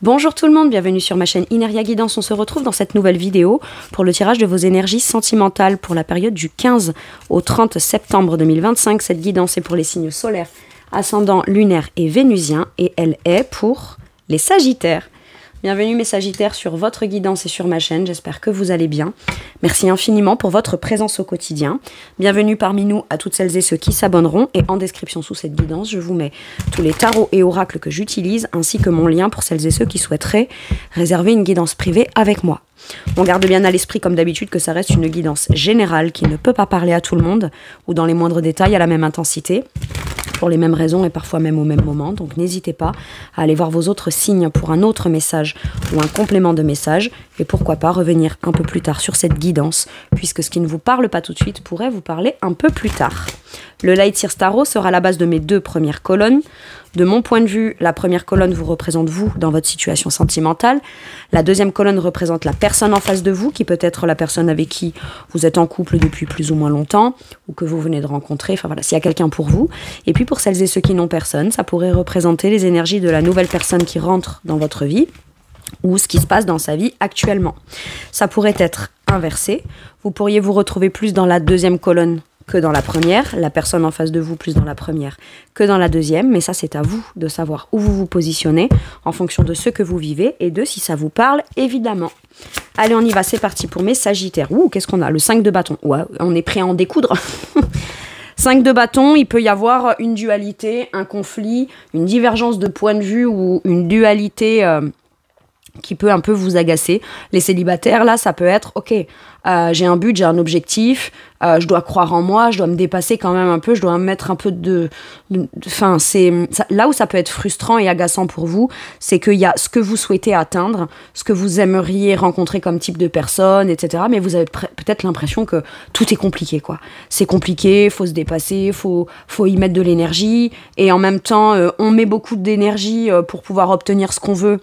Bonjour tout le monde, bienvenue sur ma chaîne Ineria Guidance. On se retrouve dans cette nouvelle vidéo pour le tirage de vos énergies sentimentales pour la période du 15 au 30 septembre 2025. Cette guidance est pour les signes solaires, ascendants, lunaires et vénusiens et elle est pour les Sagittaires. Bienvenue mes Sagittaires sur votre guidance et sur ma chaîne, j'espère que vous allez bien. Merci infiniment pour votre présence au quotidien. Bienvenue parmi nous à toutes celles et ceux qui s'abonneront. Et en description sous cette guidance, je vous mets tous les tarots et oracles que j'utilise, ainsi que mon lien pour celles et ceux qui souhaiteraient réserver une guidance privée avec moi. On garde bien à l'esprit comme d'habitude que ça reste une guidance générale qui ne peut pas parler à tout le monde ou dans les moindres détails à la même intensité, pour les mêmes raisons et parfois même au même moment. Donc n'hésitez pas à aller voir vos autres signes pour un autre message ou un complément de message. Et pourquoi pas revenir un peu plus tard sur cette guidance, puisque ce qui ne vous parle pas tout de suite pourrait vous parler un peu plus tard. Le Light Seers Tarot sera la base de mes deux premières colonnes. De mon point de vue, la première colonne vous représente vous dans votre situation sentimentale. La deuxième colonne représente la personne en face de vous, qui peut être la personne avec qui vous êtes en couple depuis plus ou moins longtemps, ou que vous venez de rencontrer, enfin voilà, s'il y a quelqu'un pour vous. Et puis pour celles et ceux qui n'ont personne, ça pourrait représenter les énergies de la nouvelle personne qui rentre dans votre vie, ou ce qui se passe dans sa vie actuellement. Ça pourrait être inversé. Vous pourriez vous retrouver plus dans la deuxième colonne que dans la première, la personne en face de vous plus dans la première que dans la deuxième, mais ça c'est à vous de savoir où vous vous positionnez en fonction de ce que vous vivez et de si ça vous parle évidemment. Allez on y va, c'est parti pour mes Sagittaires. Ouh, qu'est-ce qu'on a? Le 5 de bâton, ouais, on est prêt à en découdre. 5 de bâton, il peut y avoir une dualité, un conflit, une divergence de point de vue ou une dualité qui peut un peu vous agacer. Les célibataires, là, ça peut être, ok, j'ai un but, j'ai un objectif, je dois croire en moi, je dois me dépasser quand même un peu, je dois mettre un peu enfin, là où ça peut être frustrant et agaçant pour vous, c'est qu'il y a ce que vous souhaitez atteindre, ce que vous aimeriez rencontrer comme type de personne, etc. Mais vous avez peut-être l'impression que tout est compliqué, quoi. C'est compliqué, faut se dépasser, faut y mettre de l'énergie, et en même temps, on met beaucoup d'énergie pour pouvoir obtenir ce qu'on veut.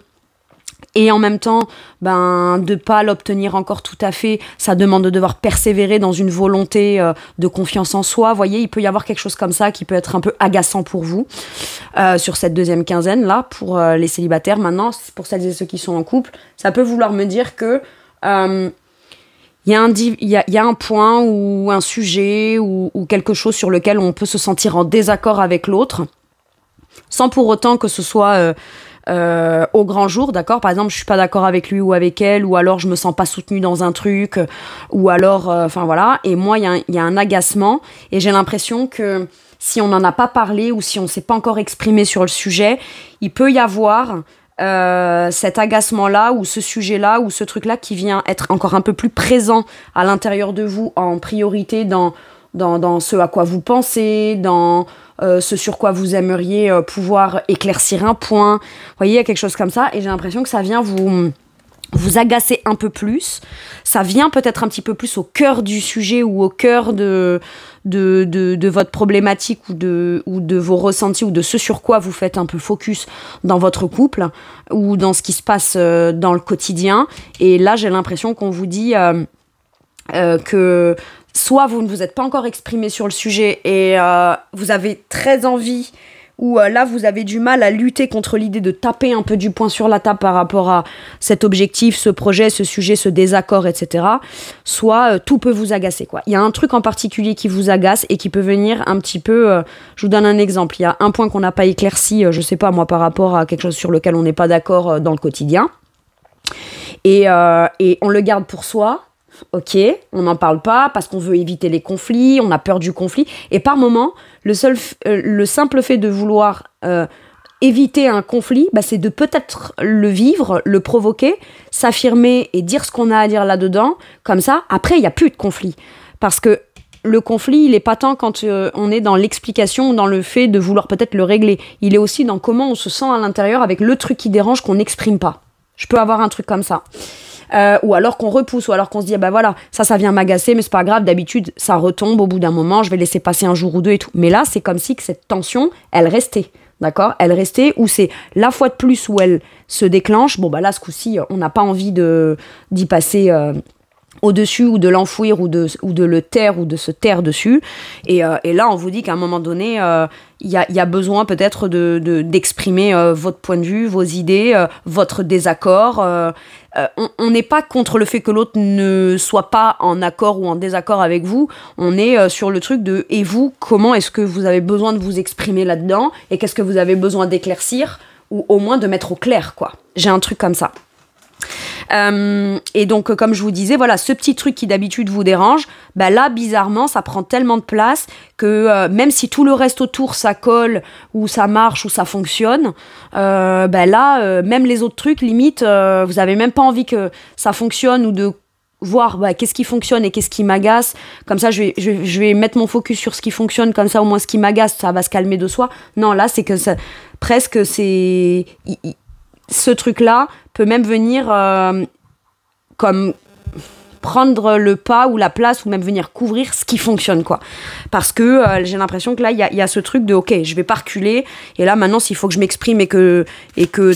Et en même temps, de ne pas l'obtenir encore tout à fait, ça demande de devoir persévérer dans une volonté de confiance en soi. Vous voyez, il peut y avoir quelque chose comme ça qui peut être un peu agaçant pour vous sur cette deuxième quinzaine, là, pour les célibataires. Maintenant, pour celles et ceux qui sont en couple, ça peut vouloir me dire que il y a un point ou un sujet ou quelque chose sur lequel on peut se sentir en désaccord avec l'autre, sans pour autant que ce soit au grand jour, d'accord? Par exemple, je suis pas d'accord avec lui ou avec elle, ou alors je me sens pas soutenue dans un truc, ou alors, enfin voilà. Et moi, il y a un agacement, et j'ai l'impression que si on n'en a pas parlé ou si on s'est pas encore exprimé sur le sujet, il peut y avoir cet agacement-là ou ce sujet-là ou ce truc-là qui vient être encore un peu plus présent à l'intérieur de vous en priorité dans ce à quoi vous pensez, dans ce sur quoi vous aimeriez pouvoir éclaircir un point. Vous voyez, il y a quelque chose comme ça, et j'ai l'impression que ça vient vous agacer un peu plus. Ça vient peut-être un petit peu plus au cœur du sujet ou au cœur de votre problématique ou de vos ressentis ou de ce sur quoi vous faites un peu focus dans votre couple ou dans ce qui se passe dans le quotidien. Et là, j'ai l'impression qu'on vous dit que soit vous ne vous êtes pas encore exprimé sur le sujet et vous avez très envie, ou là vous avez du mal à lutter contre l'idée de taper un peu du poing sur la table par rapport à cet objectif, ce projet, ce sujet, ce désaccord, etc. Soit tout peut vous agacer, quoi. Il y a un truc en particulier qui vous agace et qui peut venir un petit peu... je vous donne un exemple. Il y a un point qu'on n'a pas éclairci, je sais pas moi, par rapport à quelque chose sur lequel on n'est pas d'accord dans le quotidien. Et on le garde pour soi. Ok, on n'en parle pas parce qu'on veut éviter les conflits, on a peur du conflit. Et par moment, le simple fait de vouloir éviter un conflit, c'est de peut-être le vivre, le provoquer, s'affirmer et dire ce qu'on a à dire là-dedans. Comme ça, après, il n'y a plus de conflit. Parce que le conflit, il n'est pas tant quand on est dans l'explication, dans le fait de vouloir peut-être le régler. Il est aussi dans comment on se sent à l'intérieur avec le truc qui dérange qu'on n'exprime pas. Je peux avoir un truc comme ça. Ou alors qu'on repousse, ou alors qu'on se dit voilà, ça vient m'agacer, mais c'est pas grave, d'habitude ça retombe au bout d'un moment, je vais laisser passer un jour ou deux et tout. Mais là, c'est comme si que cette tension, elle restait, d'accord? Elle restait, ou c'est la fois de plus où elle se déclenche. Bon là, ce coup-ci, on n'a pas envie d'y passer au-dessus ou de l'enfouir ou de le taire ou de se taire dessus. Et là, on vous dit qu'à un moment donné, il y a besoin peut-être d'exprimer votre point de vue, vos idées, votre désaccord. On n'est pas contre le fait que l'autre ne soit pas en accord ou en désaccord avec vous. On est sur le truc de « et vous, comment est-ce que vous avez besoin de vous exprimer là-dedans ? Et qu'est-ce que vous avez besoin d'éclaircir ? Ou au moins de mettre au clair, quoi. » J'ai un truc comme ça. Et donc comme je vous disais, voilà, ce petit truc qui d'habitude vous dérange, bah là bizarrement ça prend tellement de place que même si tout le reste autour ça colle ou ça marche ou ça fonctionne, bah là même les autres trucs limite vous avez même pas envie que ça fonctionne ou de voir bah, qu'est-ce qui fonctionne et qu'est-ce qui m'agace. Comme ça je vais mettre mon focus sur ce qui fonctionne, comme ça au moins ce qui m'agace ça va se calmer de soi. Non, là c'est que ça, presque c'est ce truc-là peut même venir comme prendre le pas ou la place ou même venir couvrir ce qui fonctionne, quoi. Parce que j'ai l'impression que là, il y a ce truc de « ok, je vais pas reculer » et là, maintenant, s'il faut que je m'exprime et que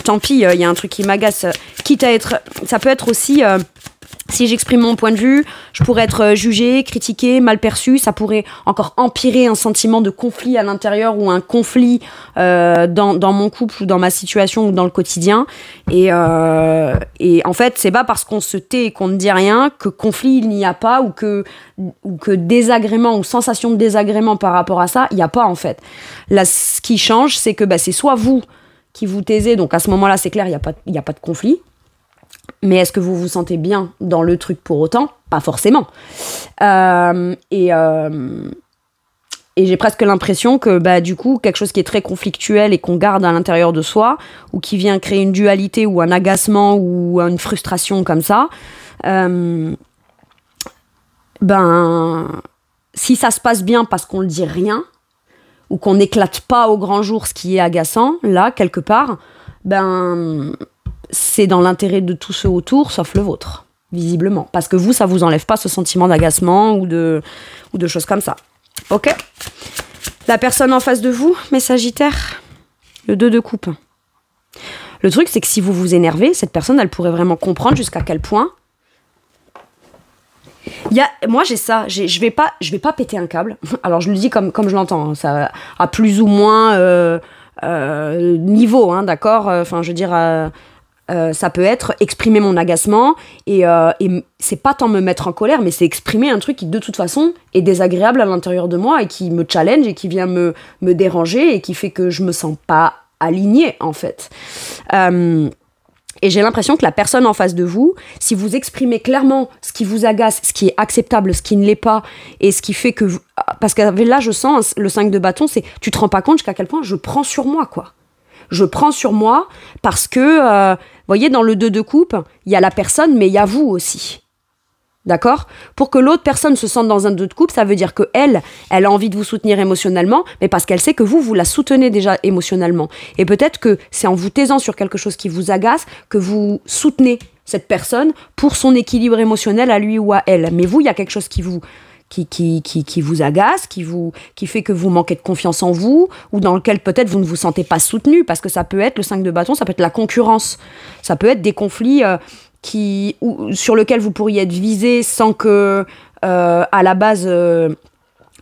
tant pis, il y a un truc qui m'agace, quitte à être... Ça peut être aussi... si j'exprime mon point de vue, je pourrais être jugée, critiquée, mal perçue. Ça pourrait encore empirer un sentiment de conflit à l'intérieur ou un conflit dans mon couple ou dans ma situation ou dans le quotidien. Et en fait, c'est pas parce qu'on se tait et qu'on ne dit rien que conflit il n'y a pas ou que désagrément ou sensation de désagrément par rapport à ça, il n'y a pas en fait. Là, ce qui change, c'est que bah, c'est soit vous qui vous taisez, donc à ce moment-là, c'est clair, il n'y a pas de conflit. Mais est-ce que vous vous sentez bien dans le truc pour autant ? Pas forcément. Et j'ai presque l'impression que bah, du coup, quelque chose qui est très conflictuel et qu'on garde à l'intérieur de soi, ou qui vient créer une dualité ou un agacement ou une frustration comme ça, ben, si ça se passe bien parce qu'on ne dit rien, ou qu'on n'éclate pas au grand jour ce qui est agaçant, là, quelque part, ben... c'est dans l'intérêt de tous ceux autour, sauf le vôtre, visiblement. Parce que vous, ça vous enlève pas ce sentiment d'agacement ou de choses comme ça. Ok ? La personne en face de vous, mes Sagittaires, le 2 de coupe. Le truc, c'est que si vous vous énervez, cette personne, elle pourrait vraiment comprendre jusqu'à quel point... Moi, j'ai ça. Je vais pas péter un câble. Alors, je le dis comme je l'entends. Hein, ça a plus ou moins niveau, hein, d'accord ? Enfin, je veux dire... ça peut être exprimer mon agacement et c'est pas tant me mettre en colère, mais c'est exprimer un truc qui de toute façon est désagréable à l'intérieur de moi et qui me challenge et qui vient me déranger et qui fait que je me sens pas alignée en fait. Et j'ai l'impression que la personne en face de vous, si vous exprimez clairement ce qui vous agace, ce qui est acceptable, ce qui ne l'est pas, et ce qui fait que vous... Parce que là je sens le 5 de bâton, c'est tu te rends pas compte jusqu'à quel point je prends sur moi quoi. Je prends sur moi parce que, vous voyez, dans le 2 de coupe, il y a la personne, mais il y a vous aussi. D'accord ? Pour que l'autre personne se sente dans un 2 de coupe, ça veut dire qu'elle a envie de vous soutenir émotionnellement, mais parce qu'elle sait que vous la soutenez déjà émotionnellement. Et peut-être que c'est en vous taisant sur quelque chose qui vous agace que vous soutenez cette personne pour son équilibre émotionnel à lui ou à elle. Mais vous, il y a quelque chose qui vous agace, qui fait que vous manquez de confiance en vous, ou dans lequel peut-être vous ne vous sentez pas soutenu, parce que ça peut être le 5 de bâton, ça peut être la concurrence, ça peut être des conflits sur lesquels vous pourriez être visé sans que à la base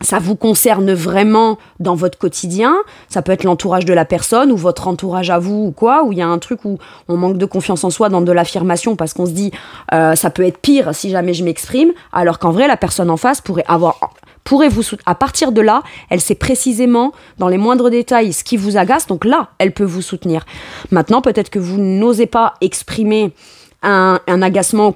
ça vous concerne vraiment dans votre quotidien. Ça peut être l'entourage de la personne ou votre entourage à vous ou quoi, où il y a un truc où on manque de confiance en soi dans de l'affirmation parce qu'on se dit ça peut être pire si jamais je m'exprime, alors qu'en vrai la personne en face pourrait vous soutenir. À partir de là, elle sait précisément dans les moindres détails ce qui vous agace, donc là elle peut vous soutenir. Maintenant peut-être que vous n'osez pas exprimer un agacement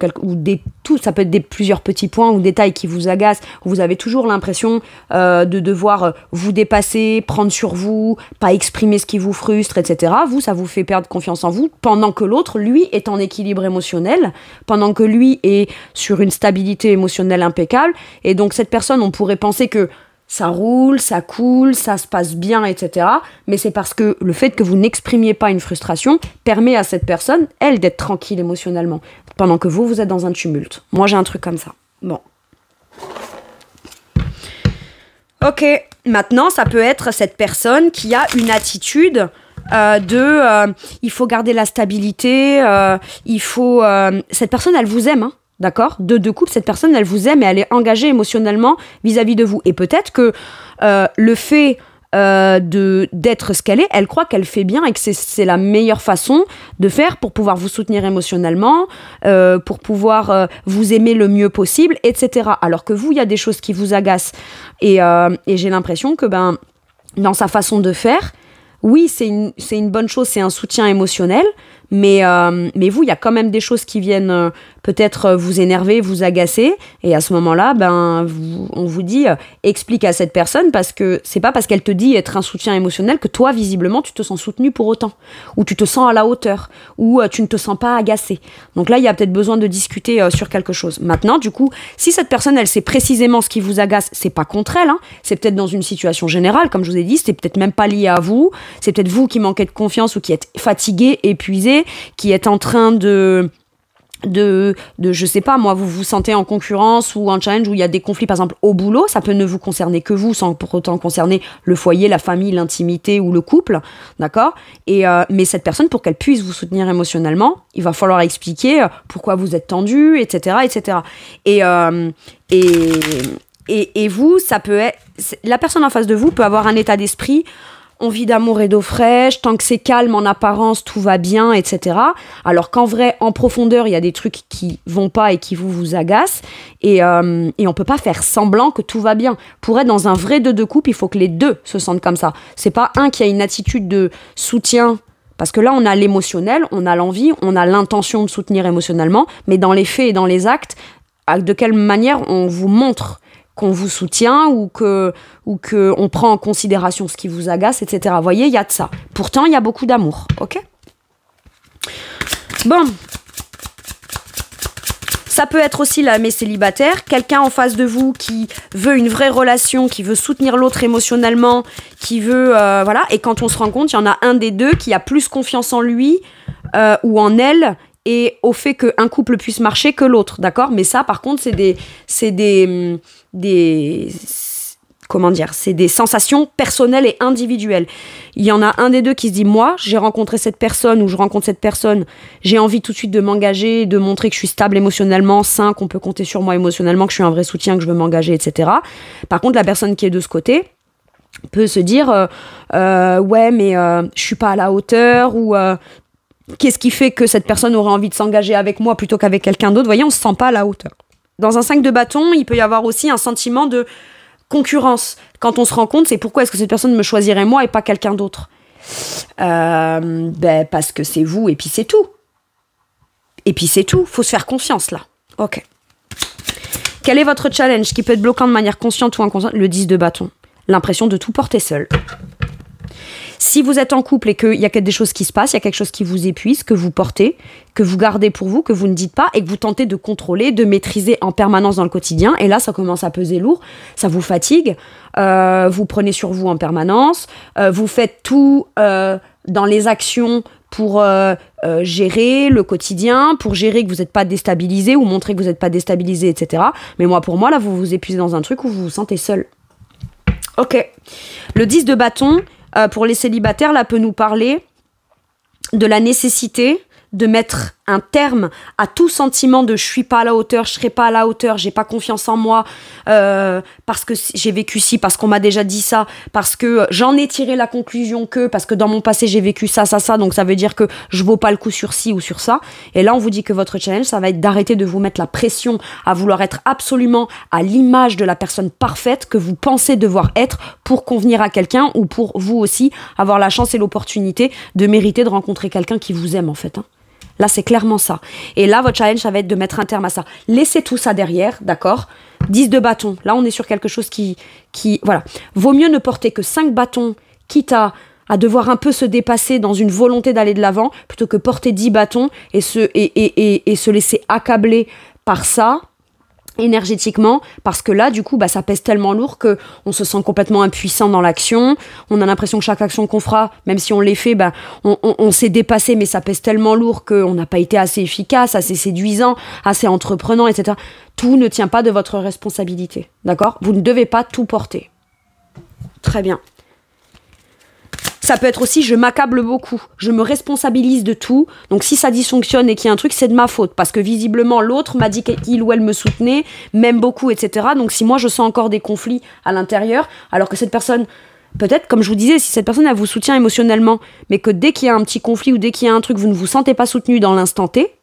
ça peut être plusieurs petits points ou détails qui vous agacent, où vous avez toujours l'impression de devoir vous dépasser, prendre sur vous, pas exprimer ce qui vous frustre, etc. Vous, ça vous fait perdre confiance en vous, pendant que l'autre, lui, est en équilibre émotionnel, pendant que lui est sur une stabilité émotionnelle impeccable, et donc cette personne, on pourrait penser que ça roule, ça coule, ça se passe bien, etc. Mais c'est parce que le fait que vous n'exprimiez pas une frustration permet à cette personne, elle, d'être tranquille émotionnellement, pendant que vous êtes dans un tumulte. Moi, j'ai un truc comme ça. Bon. Ok, maintenant, ça peut être cette personne qui a une attitude il faut garder la stabilité, cette personne, elle vous aime, hein. d'accord? De couple, cette personne, elle vous aime et elle est engagée émotionnellement vis-à-vis de vous. Et peut-être que le fait d'être ce qu'elle est, elle croit qu'elle fait bien et que c'est la meilleure façon de faire pour pouvoir vous soutenir émotionnellement, pour pouvoir vous aimer le mieux possible, etc. Alors que vous, il y a des choses qui vous agacent. Et j'ai l'impression que dans sa façon de faire, oui, c'est une bonne chose, c'est un soutien émotionnel, mais vous, il y a quand même des choses qui viennent peut-être vous énerver, vous agacer, et à ce moment-là, on vous dit, explique à cette personne, parce que c'est pas parce qu'elle te dit être un soutien émotionnel que toi, visiblement, tu te sens soutenu pour autant, ou tu te sens à la hauteur, ou tu ne te sens pas agacé. Donc là, il y a peut-être besoin de discuter sur quelque chose. Maintenant, du coup, si cette personne, elle sait précisément ce qui vous agace, c'est pas contre elle, hein, c'est peut-être dans une situation générale, comme je vous ai dit, c'est peut-être même pas lié à vous, c'est peut-être vous qui manquez de confiance ou qui êtes fatigué, épuisé, qui êtes en train de je sais pas moi, vous vous sentez en concurrence ou en challenge où il y a des conflits par exemple au boulot, ça peut ne vous concerner que vous sans pour autant concerner le foyer, la famille, l'intimité ou le couple, d'accord? Mais cette personne, pour qu'elle puisse vous soutenir émotionnellement, il va falloir expliquer pourquoi vous êtes tendu, etc., etc. Et vous, ça peut être, la personne en face de vous peut avoir un état d'esprit, on vit d'amour et d'eau fraîche, tant que c'est calme en apparence, tout va bien, etc. Alors qu'en vrai, en profondeur, il y a des trucs qui vont pas et qui vous agacent. Et on peut pas faire semblant que tout va bien. Pour être dans un vrai deux de couple, il faut que les deux se sentent comme ça. C'est pas un qui a une attitude de soutien, parce que là, on a l'émotionnel, on a l'envie, on a l'intention de soutenir émotionnellement, mais dans les faits et dans les actes, de quelle manière on vous montre qu'on vous soutient ou que on prend en considération ce qui vous agace, etc. Vous voyez, il y a de ça. Pourtant, il y a beaucoup d'amour, ok? Bon. Ça peut être aussi, là, mais célibataire, quelqu'un en face de vous qui veut une vraie relation, qui veut soutenir l'autre émotionnellement, qui veut... voilà. Et quand on se rend compte, il y en a un des deux qui a plus confiance en lui ou en elle et au fait qu'un couple puisse marcher que l'autre, d'accord? Mais ça, par contre, c'est des sensations personnelles et individuelles. Il y en a un des deux qui se dit, moi, j'ai rencontré cette personne ou je rencontre cette personne, j'ai envie tout de suite de m'engager, de montrer que je suis stable émotionnellement, sain, qu'on peut compter sur moi émotionnellement, que je suis un vrai soutien, que je veux m'engager, etc. Par contre, la personne qui est de ce côté peut se dire, ouais, mais je suis pas à la hauteur, ou qu'est-ce qui fait que cette personne aurait envie de s'engager avec moi plutôt qu'avec quelqu'un d'autre? Vous voyez, on se sent pas à la hauteur. Dans un 5 de bâton, il peut y avoir aussi un sentiment de concurrence. Quand on se rend compte, c'est pourquoi est-ce que cette personne me choisirait moi et pas quelqu'un d'autre? Parce que c'est vous et puis c'est tout. Et puis c'est tout. Faut se faire confiance là. Ok. Quel est votre challenge qui peut être bloquant de manière consciente ou inconsciente? Le 10 de bâton. L'impression de tout porter seul. Si vous êtes en couple et qu'il y a des choses qui se passent, il y a quelque chose qui vous épuise, que vous portez, que vous gardez pour vous, que vous ne dites pas et que vous tentez de contrôler, de maîtriser en permanence dans le quotidien. Et là, ça commence à peser lourd, ça vous fatigue, vous prenez sur vous en permanence, vous faites tout dans les actions pour gérer le quotidien, pour gérer que vous n'êtes pas déstabilisé ou montrer que vous n'êtes pas déstabilisé, etc. Mais pour moi, là, vous vous épuisez dans un truc où vous vous sentez seul. Ok. Le 10 de bâton... pour les célibataires, là, peut nous parler de la nécessité de mettre un terme à tout sentiment de je suis pas à la hauteur, je serai pas à la hauteur, j'ai pas confiance en moi, parce que j'ai vécu ci, parce qu'on m'a déjà dit ça, parce que j'en ai tiré la conclusion parce que dans mon passé j'ai vécu ça, donc ça veut dire que je vaux pas le coup sur ci ou sur ça. Et là on vous dit que votre challenge, ça va être d'arrêter de vous mettre la pression à vouloir être absolument à l'image de la personne parfaite que vous pensez devoir être pour convenir à quelqu'un ou pour vous aussi avoir la chance et l'opportunité de mériter de rencontrer quelqu'un qui vous aime en fait, hein. Là, c'est clairement ça. Et là, votre challenge, ça va être de mettre un terme à ça. Laissez tout ça derrière, d'accord? 10 de bâton. Là, on est sur quelque chose qui voilà. Vaut mieux ne porter que 5 bâtons, quitte à devoir un peu se dépasser dans une volonté d'aller de l'avant, plutôt que porter 10 bâtons et se laisser accabler par ça, énergétiquement, parce que là, du coup, ça pèse tellement lourd que on se sent complètement impuissant dans l'action. On a l'impression que chaque action qu'on fera, même si on les fait, on s'est dépassé, mais ça pèse tellement lourd qu'on n'a pas été assez efficace, assez séduisant, assez entreprenant, etc. Tout ne tient pas de votre responsabilité, d'accord? Vous ne devez pas tout porter. Très bien. Ça peut être aussi, je m'accable beaucoup, je me responsabilise de tout. Donc si ça dysfonctionne et qu'il y a un truc, c'est de ma faute. Parce que visiblement, l'autre m'a dit qu'il ou elle me soutenait, m'aime beaucoup, etc. Donc si moi, je sens encore des conflits à l'intérieur, alors que cette personne, peut-être, comme je vous disais, si cette personne, elle vous soutient émotionnellement, mais que dès qu'il y a un petit conflit ou dès qu'il y a un truc, vous ne vous sentez pas soutenu dans l'instant T,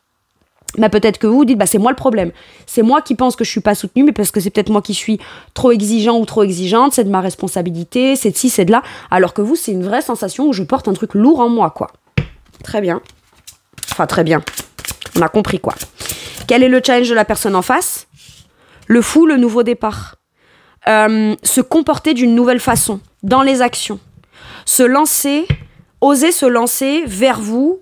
bah peut-être que vous vous dites, bah c'est moi le problème. C'est moi qui pense que je suis pas soutenue, mais parce que c'est peut-être moi qui suis trop exigeant ou trop exigeante, c'est de ma responsabilité, c'est de ci, c'est de là. Alors que vous, c'est une vraie sensation où je porte un truc lourd en moi, quoi. Très bien. Enfin, très bien. On a compris, quoi. Quel est le challenge de la personne en face? Le fou, le nouveau départ. Se comporter d'une nouvelle façon, dans les actions. Se lancer, oser se lancer vers vous,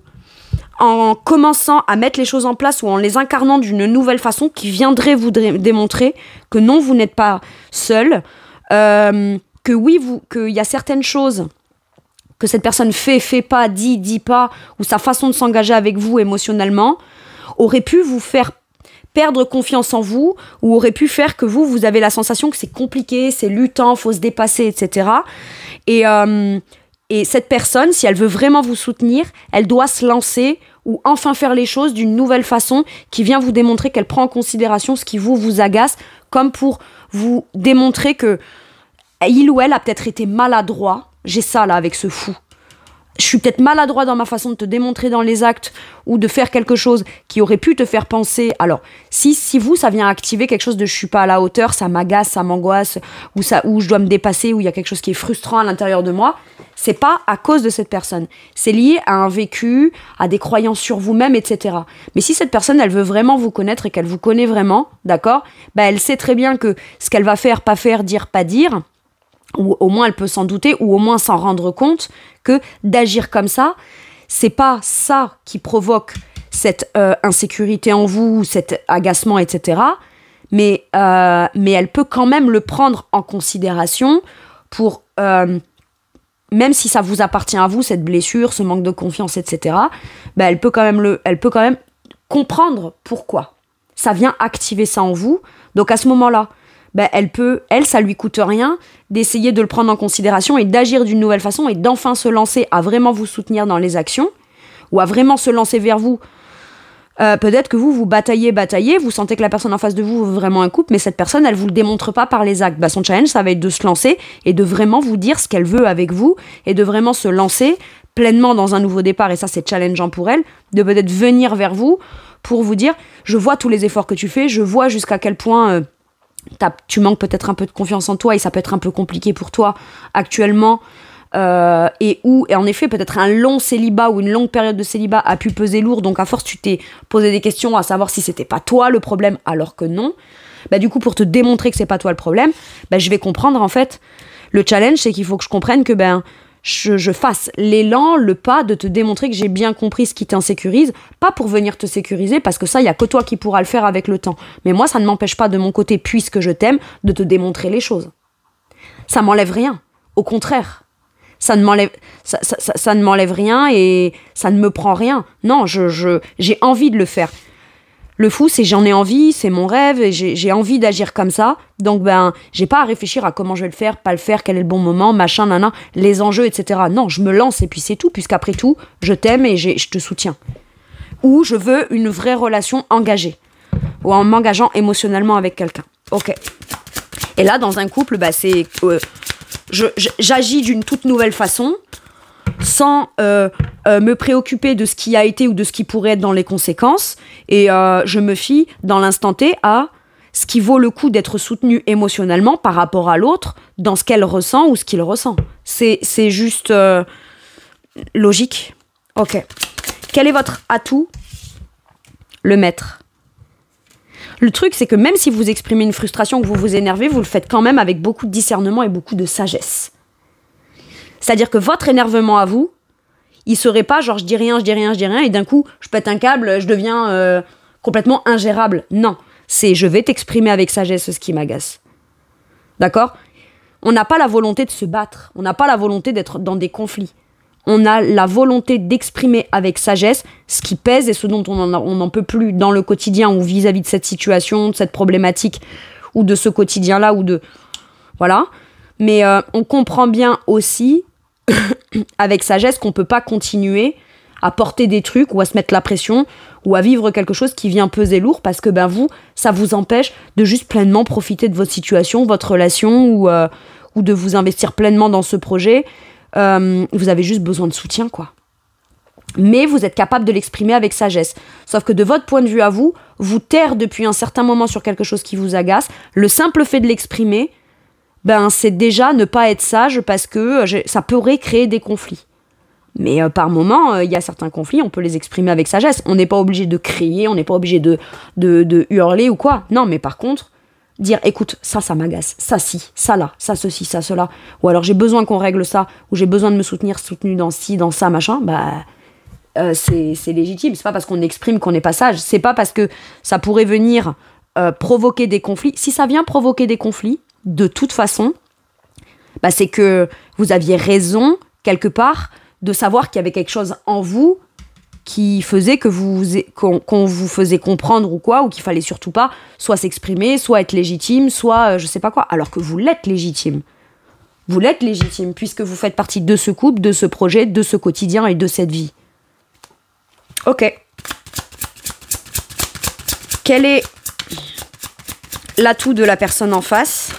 en commençant à mettre les choses en place ou en les incarnant d'une nouvelle façon qui viendrait vous démontrer que non, vous n'êtes pas seul, que oui, qu'il y a certaines choses que cette personne fait pas, dit pas, ou sa façon de s'engager avec vous émotionnellement, aurait pu vous faire perdre confiance en vous, ou aurait pu faire que vous avez la sensation que c'est compliqué, c'est luttant, faut se dépasser, etc. Et cette personne, si elle veut vraiment vous soutenir, elle doit se lancer ou enfin faire les choses d'une nouvelle façon qui vient vous démontrer qu'elle prend en considération ce qui vous agace, comme pour vous démontrer que il ou elle a peut-être été maladroit. J'ai ça là avec ce fou. Je suis peut-être maladroit dans ma façon de te démontrer dans les actes ou de faire quelque chose qui aurait pu te faire penser. Alors, si ça vient activer quelque chose de je suis pas à la hauteur, ça m'agace, ça m'angoisse, ou je dois me dépasser, ou il y a quelque chose qui est frustrant à l'intérieur de moi, c'est pas à cause de cette personne. C'est lié à un vécu, à des croyances sur vous-même, etc. Mais si cette personne, elle veut vraiment vous connaître et qu'elle vous connaît vraiment, d'accord, bah elle sait très bien que ce qu'elle va faire, pas faire, dire, pas dire, ou au moins elle peut s'en douter, ou au moins s'en rendre compte que d'agir comme ça, c'est pas ça qui provoque cette insécurité en vous, cet agacement, etc. Mais elle peut quand même le prendre en considération pour, même si ça vous appartient à vous, cette blessure, ce manque de confiance, etc., bah elle peut quand même comprendre pourquoi. Ça vient activer ça en vous. Donc à ce moment-là, bah ça lui coûte rien d'essayer de le prendre en considération et d'agir d'une nouvelle façon et d'enfin se lancer à vraiment vous soutenir dans les actions ou à vraiment se lancer vers vous. Peut-être que vous bataillez, vous sentez que la personne en face de vous veut vraiment un couple, mais cette personne, elle vous le démontre pas par les actes. Bah, son challenge, ça va être de se lancer et de vraiment vous dire ce qu'elle veut avec vous et de vraiment se lancer pleinement dans un nouveau départ, et ça, c'est challengeant pour elle, de peut-être venir vers vous pour vous dire, je vois tous les efforts que tu fais, je vois jusqu'à quel point... tu manques peut-être un peu de confiance en toi et ça peut être un peu compliqué pour toi actuellement et en effet peut-être un long célibat ou une longue période de célibat a pu peser lourd, donc à force tu t'es posé des questions à savoir si c'était pas toi le problème alors que non. Bah du coup, pour te démontrer que c'est pas toi le problème, bah je vais comprendre en fait, le challenge c'est qu'il faut que je comprenne que je fasse l'élan, le pas de te démontrer que j'ai bien compris ce qui t'insécurise, pas pour venir te sécuriser, parce que ça, il n'y a que toi qui pourras le faire avec le temps. Mais moi, ça ne m'empêche pas de mon côté, puisque je t'aime, de te démontrer les choses. Ça m'enlève rien. Au contraire. Ça ne m'enlève rien et ça ne me prend rien. Non, j'ai envie de le faire. Le fou, c'est j'en ai envie, c'est mon rêve, et j'ai envie d'agir comme ça. Donc, j'ai pas à réfléchir à comment je vais le faire, pas le faire, quel est le bon moment, machin, nana, les enjeux, etc. Non, je me lance et puis c'est tout, puisqu'après tout, je t'aime et je te soutiens. Ou je veux une vraie relation engagée, ou en m'engageant émotionnellement avec quelqu'un. Ok. Et là, dans un couple, j'agis d'une toute nouvelle façon, sans me préoccuper de ce qui a été ou de ce qui pourrait être dans les conséquences, et je me fie dans l'instant T à ce qui vaut le coup d'être soutenu émotionnellement par rapport à l'autre dans ce qu'elle ressent ou ce qu'il ressent. C'est juste logique. Ok. Quel est votre atout? Le maître. Le truc, c'est que même si vous exprimez une frustration, que vous vous énervez, vous le faites quand même avec beaucoup de discernement et beaucoup de sagesse. C'est-à-dire que votre énervement à vous, il serait pas genre je dis rien, et d'un coup, je pète un câble, je deviens complètement ingérable. Non, c'est je vais t'exprimer avec sagesse ce qui m'agace. D'accord? On n'a pas la volonté de se battre, on n'a pas la volonté d'être dans des conflits. On a la volonté d'exprimer avec sagesse ce qui pèse et ce dont on n'en peut plus dans le quotidien ou vis-à-vis de cette situation, de cette problématique ou de ce quotidien-là ou de... Voilà. Mais on comprend bien aussi avec sagesse qu'on peut pas continuer à porter des trucs ou à se mettre la pression ou à vivre quelque chose qui vient peser lourd parce que ça vous empêche de juste pleinement profiter de votre situation, votre relation ou de vous investir pleinement dans ce projet. Vous avez juste besoin de soutien, quoi. Mais vous êtes capable de l'exprimer avec sagesse. Sauf que de votre point de vue à vous, vous taire depuis un certain moment sur quelque chose qui vous agace, le simple fait de l'exprimer, c'est déjà ne pas être sage parce que ça pourrait créer des conflits. Mais par moment, il y a certains conflits, on peut les exprimer avec sagesse. On n'est pas obligé de crier, on n'est pas obligé de hurler ou quoi. Non, mais par contre, dire, écoute, ça m'agace, ça si, ça là, ça ceci, ça cela. Ou alors j'ai besoin qu'on règle ça, ou j'ai besoin de me soutenu dans ci, dans ça, machin, c'est légitime. C'est pas parce qu'on exprime qu'on n'est pas sage. C'est pas parce que ça pourrait venir provoquer des conflits. Si ça vient provoquer des conflits, de toute façon, c'est que vous aviez raison, quelque part, de savoir qu'il y avait quelque chose en vous qui faisait que qu'on vous faisait comprendre ou quoi, ou qu'il fallait surtout pas soit s'exprimer, soit être légitime, soit je sais pas quoi, alors que vous l'êtes légitime. Vous l'êtes légitime, puisque vous faites partie de ce couple, de ce projet, de ce quotidien et de cette vie. Ok. Quel est l'atout de la personne en face ?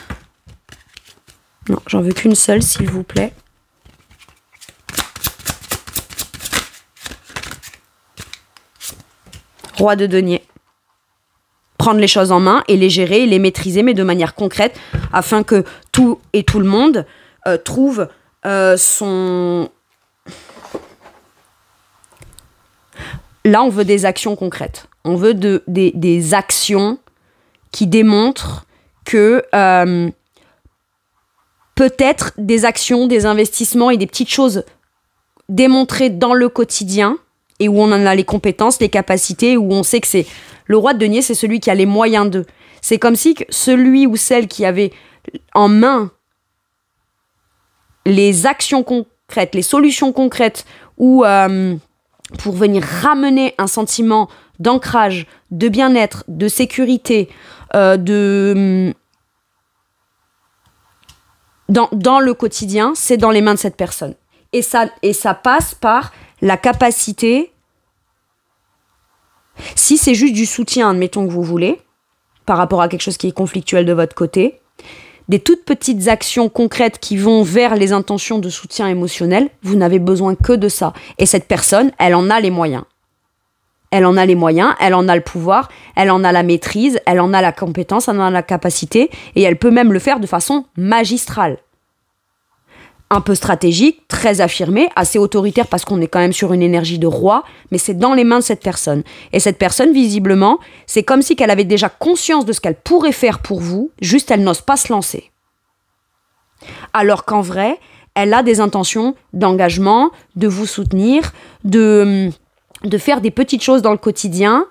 Non, j'en veux qu'une seule, s'il vous plaît. Roi de denier. Prendre les choses en main et les gérer et les maîtriser, mais de manière concrète, afin que tout et tout le monde trouve son... Là, on veut des actions concrètes. On veut des actions qui démontrent que peut-être des actions, des investissements et des petites choses démontrées dans le quotidien et où on en a les compétences, les capacités, où on sait que c'est... Le roi de denier, c'est celui qui a les moyens d'eux. C'est comme si celui ou celle qui avait en main les actions concrètes, les solutions concrètes, ou pour venir ramener un sentiment d'ancrage, de bien-être, de sécurité, dans le quotidien, c'est dans les mains de cette personne. Et ça passe par la capacité, si c'est juste du soutien, admettons que vous voulez, par rapport à quelque chose qui est conflictuel de votre côté, des toutes petites actions concrètes qui vont vers les intentions de soutien émotionnel, vous n'avez besoin que de ça. Et cette personne, elle en a les moyens. Elle en a les moyens, elle en a le pouvoir, elle en a la maîtrise, elle en a la compétence, elle en a la capacité, et elle peut même le faire de façon magistrale. Un peu stratégique, très affirmé, assez autoritaire parce qu'on est quand même sur une énergie de roi, mais c'est dans les mains de cette personne. Et cette personne, visiblement, c'est comme si qu'elle avait déjà conscience de ce qu'elle pourrait faire pour vous, juste elle n'ose pas se lancer. Alors qu'en vrai, elle a des intentions d'engagement, de vous soutenir, de faire des petites choses dans le quotidien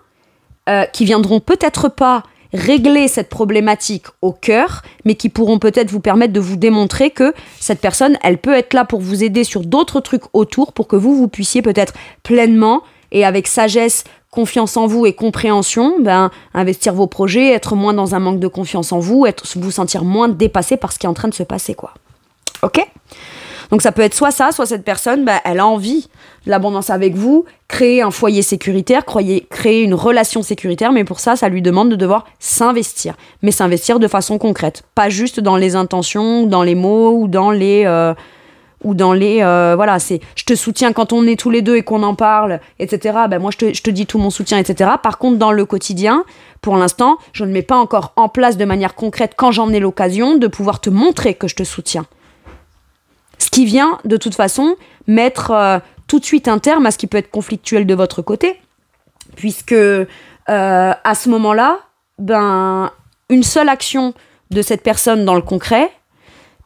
qui viendront peut-être pas régler cette problématique au cœur, mais qui pourront peut-être vous permettre de vous démontrer que cette personne, elle peut être là pour vous aider sur d'autres trucs autour, pour que vous puissiez peut-être pleinement et avec sagesse, confiance en vous et compréhension, investir vos projets, être moins dans un manque de confiance en vous, vous sentir moins dépassé par ce qui est en train de se passer, quoi. Ok ? Donc ça peut être soit ça, soit cette personne, elle a envie de l'abondance avec vous, créer un foyer sécuritaire, créer une relation sécuritaire, mais pour ça, ça lui demande de devoir s'investir. Mais s'investir de façon concrète, pas juste dans les intentions, dans les mots, ou dans les... voilà, c'est je te soutiens quand on est tous les deux et qu'on en parle, etc. Moi, je te dis tout mon soutien, etc. Par contre, dans le quotidien, pour l'instant, je ne mets pas encore en place de manière concrète, quand j'en ai l'occasion, de pouvoir te montrer que je te soutiens. Ce qui vient, de toute façon, mettre tout de suite un terme à ce qui peut être conflictuel de votre côté, puisque à ce moment-là, une seule action de cette personne dans le concret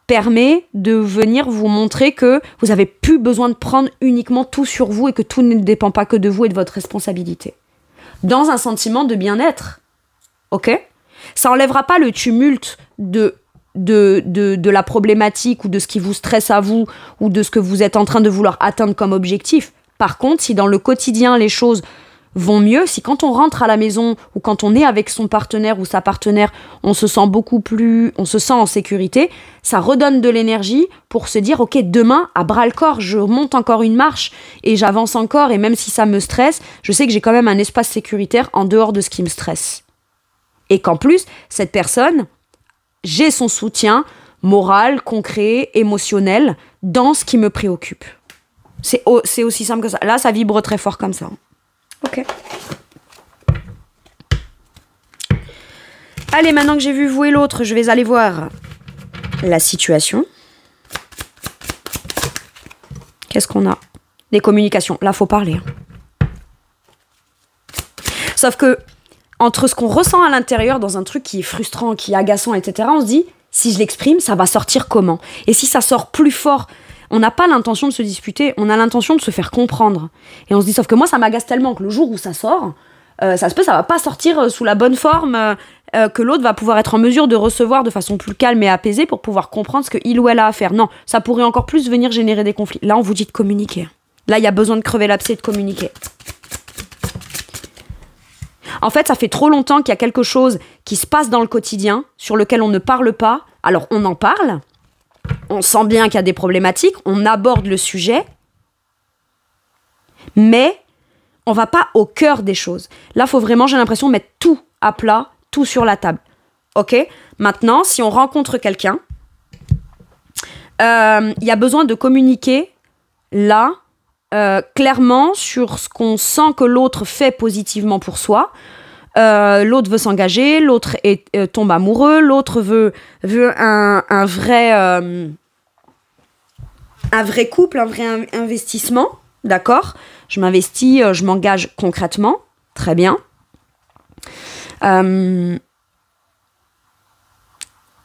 permet de venir vous montrer que vous n'avez plus besoin de prendre uniquement tout sur vous et que tout ne dépend pas que de vous et de votre responsabilité. Dans un sentiment de bien-être, ok ? Ça n'enlèvera pas le tumulte de la problématique ou de ce qui vous stresse à vous ou de ce que vous êtes en train de vouloir atteindre comme objectif. Par contre, si dans le quotidien, les choses vont mieux, si quand on rentre à la maison ou quand on est avec son partenaire ou sa partenaire, on se sent en sécurité, ça redonne de l'énergie pour se dire ok, demain à bras le corps, je monte encore une marche et j'avance encore, et même si ça me stresse, je sais que j'ai quand même un espace sécuritaire en dehors de ce qui me stresse. Et qu'en plus, cette personne, j'ai son soutien moral, concret, émotionnel dans ce qui me préoccupe. C'est aussi simple que ça. Là, ça vibre très fort comme ça. Ok. Allez, maintenant que j'ai vu vous et l'autre, je vais aller voir la situation. Qu'est-ce qu'on a? Des communications. Là, faut parler. Sauf que, entre ce qu'on ressent à l'intérieur dans un truc qui est frustrant, qui est agaçant, etc., on se dit, si je l'exprime, ça va sortir comment? Et si ça sort plus fort? On n'a pas l'intention de se disputer, on a l'intention de se faire comprendre. Et on se dit, sauf que moi, ça m'agace tellement que le jour où ça sort, ça se peut, ça va pas sortir sous la bonne forme, que l'autre va pouvoir être en mesure de recevoir de façon plus calme et apaisée pour pouvoir comprendre ce qu'il ou elle a à faire. Non, ça pourrait encore plus venir générer des conflits. Là, on vous dit de communiquer. Là, il y a besoin de crever l'abcès et de communiquer. En fait, ça fait trop longtemps qu'il y a quelque chose qui se passe dans le quotidien, sur lequel on ne parle pas. Alors, on en parle, on sent bien qu'il y a des problématiques, on aborde le sujet, mais on va pas au cœur des choses. Là, il faut vraiment, j'ai l'impression, mettre tout à plat, tout sur la table. Ok? Maintenant, si on rencontre quelqu'un, il y a besoin de communiquer là, clairement, sur ce qu'on sent que l'autre fait positivement pour soi. L'autre veut s'engager, l'autre tombe amoureux, l'autre veut un vrai couple, un vrai investissement, d'accord? Je m'investis, je m'engage concrètement, très bien.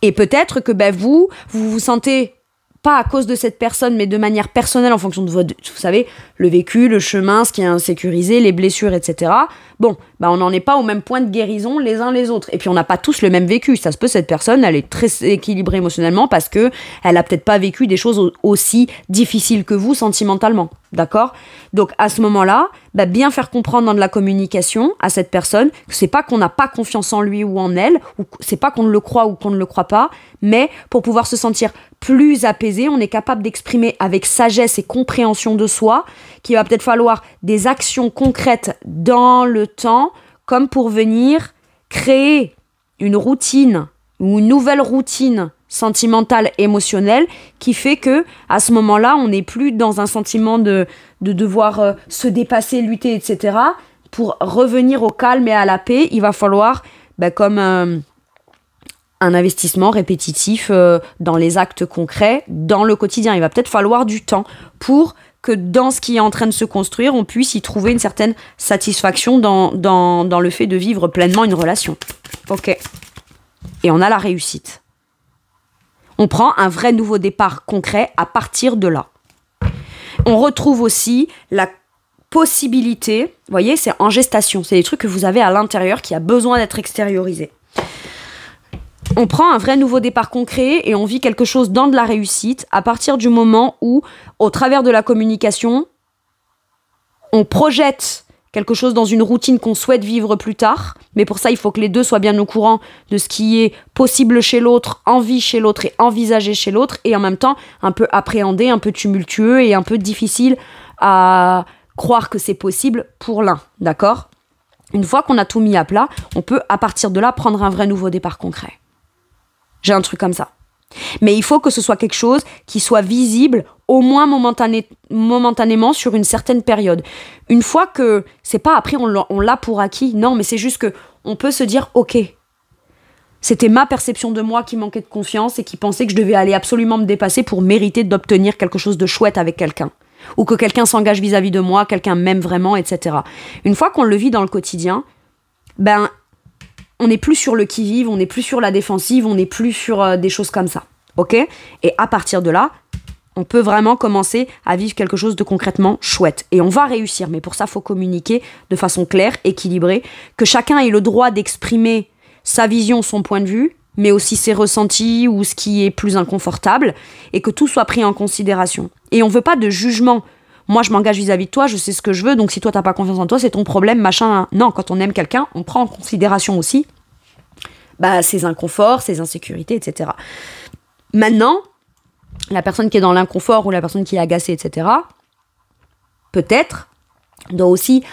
Et peut-être que vous vous sentez pas à cause de cette personne, mais de manière personnelle en fonction de votre, vous savez, le vécu, le chemin, ce qui est insécurisé, les blessures, etc. Bon, on n'en est pas au même point de guérison les uns les autres. Et puis on n'a pas tous le même vécu. Ça se peut, cette personne, elle est très équilibrée émotionnellement parce que elle a peut-être pas vécu des choses aussi difficiles que vous sentimentalement. D'accord? Donc à ce moment-là, bien faire comprendre dans de la communication à cette personne que c'est pas qu'on n'a pas confiance en lui ou en elle, ou c'est pas qu'on le croit ou qu'on ne le croit pas, mais pour pouvoir se sentir plus apaisé, on est capable d'exprimer avec sagesse et compréhension de soi qu'il va peut-être falloir des actions concrètes dans le temps, comme pour venir créer une routine ou une nouvelle routine sentimentale, émotionnelle, qui fait que à ce moment-là, on n'est plus dans un sentiment de devoir se dépasser, lutter, etc. Pour revenir au calme et à la paix, il va falloir, comme un investissement répétitif dans les actes concrets, dans le quotidien. Il va peut-être falloir du temps pour que dans ce qui est en train de se construire, on puisse y trouver une certaine satisfaction dans le fait de vivre pleinement une relation. Ok. Et on a la réussite. On prend un vrai nouveau départ concret à partir de là. On retrouve aussi la possibilité, vous voyez, c'est en gestation, c'est des trucs que vous avez à l'intérieur qui a besoin d'être extériorisés. On prend un vrai nouveau départ concret et on vit quelque chose dans de la réussite à partir du moment où, au travers de la communication, on projette quelque chose dans une routine qu'on souhaite vivre plus tard. Mais pour ça, il faut que les deux soient bien au courant de ce qui est possible chez l'autre, envie chez l'autre et envisagé chez l'autre, et en même temps un peu appréhendé, un peu tumultueux et un peu difficile à croire que c'est possible pour l'un, d'accord? Une fois qu'on a tout mis à plat, on peut à partir de là prendre un vrai nouveau départ concret. J'ai un truc comme ça. Mais il faut que ce soit quelque chose qui soit visible au moins momentanément sur une certaine période. Une fois que, c'est pas après on l'a pour acquis, non, mais c'est juste que on peut se dire, ok, c'était ma perception de moi qui manquait de confiance et qui pensait que je devais aller absolument me dépasser pour mériter d'obtenir quelque chose de chouette avec quelqu'un. Ou que quelqu'un s'engage vis-à-vis de moi, quelqu'un m'aime vraiment, etc. Une fois qu'on le vit dans le quotidien, on n'est plus sur le qui-vive, on n'est plus sur la défensive, on n'est plus sur des choses comme ça. Ok? Et à partir de là, on peut vraiment commencer à vivre quelque chose de concrètement chouette. Et on va réussir, mais pour ça, il faut communiquer de façon claire, équilibrée, que chacun ait le droit d'exprimer sa vision, son point de vue, mais aussi ses ressentis ou ce qui est plus inconfortable, et que tout soit pris en considération. Et on ne veut pas de jugement moi je m'engage vis-à-vis de toi, je sais ce que je veux, donc si toi t'as pas confiance en toi, c'est ton problème, machin. Non, quand on aime quelqu'un, on prend en considération aussi ses inconforts, ses insécurités, etc. Maintenant, la personne qui est dans l'inconfort ou la personne qui est agacée, etc., peut-être doit aussi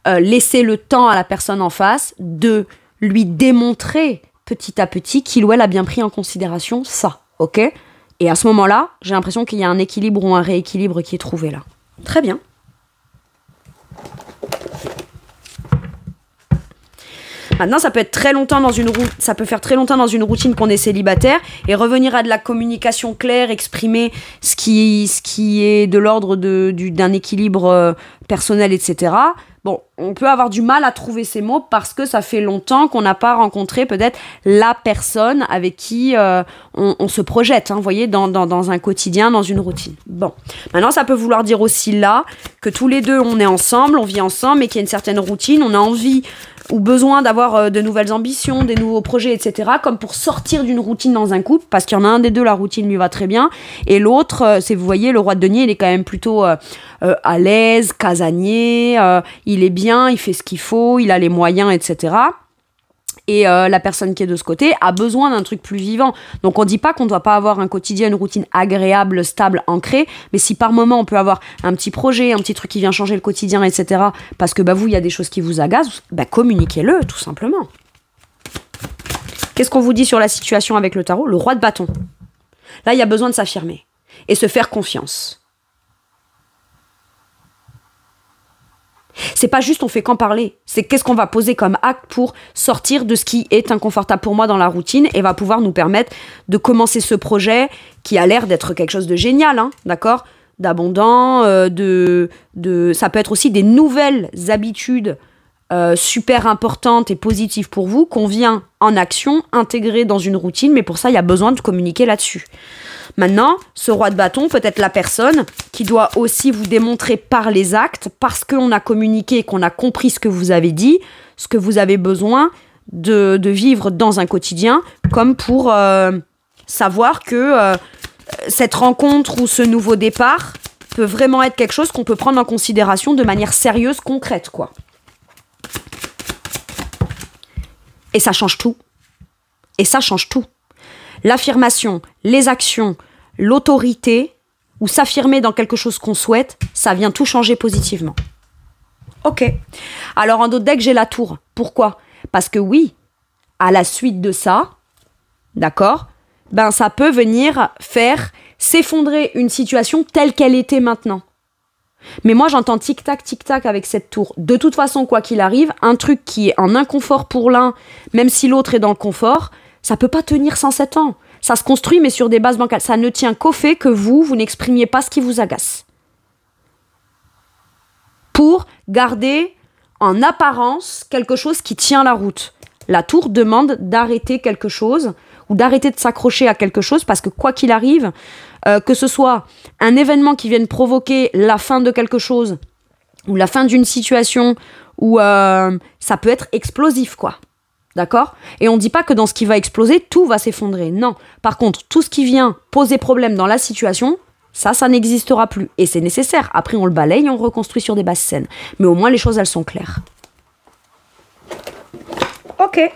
laisser le temps à la personne en face de lui démontrer petit à petit qu'il ou elle a bien pris en considération ça, ok ? Et à ce moment-là, j'ai l'impression qu'il y a un équilibre ou un rééquilibre qui est trouvé là. Très bien. Maintenant, ça peut être très longtemps ça peut faire très longtemps dans une routine qu'on est célibataire et revenir à de la communication claire, exprimer ce qui est de l'ordre d'un équilibre personnel, etc. Bon, on peut avoir du mal à trouver ces mots parce que ça fait longtemps qu'on n'a pas rencontré peut-être la personne avec qui on se projette, vous voyez, dans un quotidien, dans une routine. Bon, maintenant ça peut vouloir dire aussi là que tous les deux on est ensemble, on vit ensemble et qu'il y a une certaine routine, on a envie ou besoin d'avoir de nouvelles ambitions, des nouveaux projets, etc. Comme pour sortir d'une routine dans un couple, parce qu'il y en a un des deux, la routine lui va très bien, et l'autre, vous voyez, le roi de denier, il est quand même plutôt à l'aise, casanier, il est bien, il fait ce qu'il faut, il a les moyens, etc. Et la personne qui est de ce côté a besoin d'un truc plus vivant. Donc on dit pas qu'on doit pas avoir un quotidien, une routine agréable, stable, ancrée, mais si par moment on peut avoir un petit projet, un petit truc qui vient changer le quotidien, etc., parce que vous, il y a des choses qui vous agacent, communiquez-le, tout simplement. Qu'est-ce qu'on vous dit sur la situation avec le tarot ? Le roi de bâton. Là, il y a besoin de s'affirmer et se faire confiance. C'est pas juste on fait qu'en parler, c'est qu'est-ce qu'on va poser comme acte pour sortir de ce qui est inconfortable pour moi dans la routine et va pouvoir nous permettre de commencer ce projet qui a l'air d'être quelque chose de génial, d'accord ? D'abondant, ça peut être aussi des nouvelles habitudes super importantes et positives pour vous qu'on vient en action, intégrer dans une routine, mais pour ça il y a besoin de communiquer là-dessus. Maintenant, ce roi de bâton peut être la personne qui doit aussi vous démontrer par les actes, parce qu'on a communiqué et qu'on a compris ce que vous avez dit, ce que vous avez besoin de vivre dans un quotidien, comme pour savoir que cette rencontre ou ce nouveau départ peut vraiment être quelque chose qu'on peut prendre en considération de manière sérieuse, concrète, quoi. Et ça change tout. Et ça change tout. L'affirmation, les actions, l'autorité, ou s'affirmer dans quelque chose qu'on souhaite, ça vient tout changer positivement. Ok. Alors en d'autres decks, j'ai la tour. Pourquoi ? Parce que oui, à la suite de ça, d'accord, ça peut venir faire s'effondrer une situation telle qu'elle était maintenant. Mais moi, j'entends tic-tac avec cette tour. De toute façon, quoi qu'il arrive, un truc qui est en inconfort pour l'un, même si l'autre est dans le confort, ça peut pas tenir 107 ans. Ça se construit, mais sur des bases bancales. Ça ne tient qu'au fait que vous n'exprimiez pas ce qui vous agace. Pour garder en apparence quelque chose qui tient la route. La tour demande d'arrêter quelque chose ou d'arrêter de s'accrocher à quelque chose parce que quoi qu'il arrive, que ce soit un événement qui vienne provoquer la fin de quelque chose ou la fin d'une situation ou ça peut être explosif, quoi. D'accord ? Et on ne dit pas que dans ce qui va exploser, tout va s'effondrer. Non. Par contre, tout ce qui vient poser problème dans la situation, ça n'existera plus. Et c'est nécessaire. Après, on le balaye et on reconstruit sur des bases saines. Mais au moins, les choses, elles sont claires. Ok.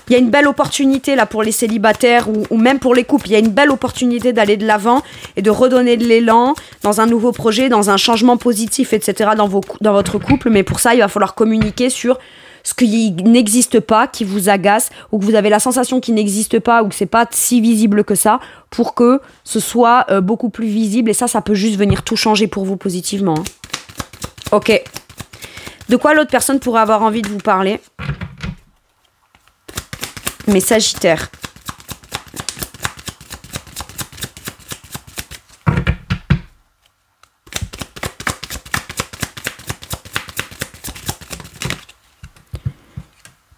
Il y a une belle opportunité là pour les célibataires ou même pour les couples. Il y a une belle opportunité d'aller de l'avant et de redonner de l'élan dans un nouveau projet, dans un changement positif, etc. dans votre couple. Mais pour ça, il va falloir communiquer sur ce qui n'existe pas, qui vous agace, ou que vous avez la sensation qu'il n'existe pas, ou que c'est pas si visible que ça, pour que ce soit beaucoup plus visible. Et ça peut juste venir tout changer pour vous positivement. Ok. De quoi l'autre personne pourrait avoir envie de vous parler ? Mes Sagittaires.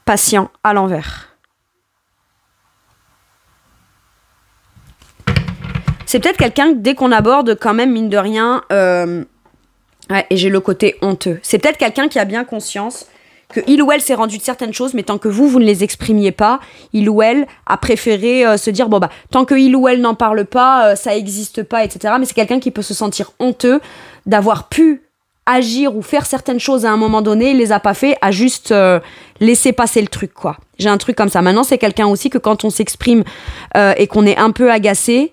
Patient à l'envers. C'est peut-être quelqu'un que dès qu'on aborde, quand même, mine de rien, et j'ai le côté honteux. C'est peut-être quelqu'un qui a bien conscience que il ou elle s'est rendu de certaines choses, mais tant que vous ne les exprimiez pas, il ou elle a préféré se dire, bon bah, tant que il ou elle n'en parle pas, ça existe pas, etc. Mais c'est quelqu'un qui peut se sentir honteux d'avoir pu agir ou faire certaines choses à un moment donné, il les a pas fait, a juste laissé passer le truc, quoi. J'ai un truc comme ça. Maintenant, c'est quelqu'un aussi que quand on s'exprime et qu'on est un peu agacé,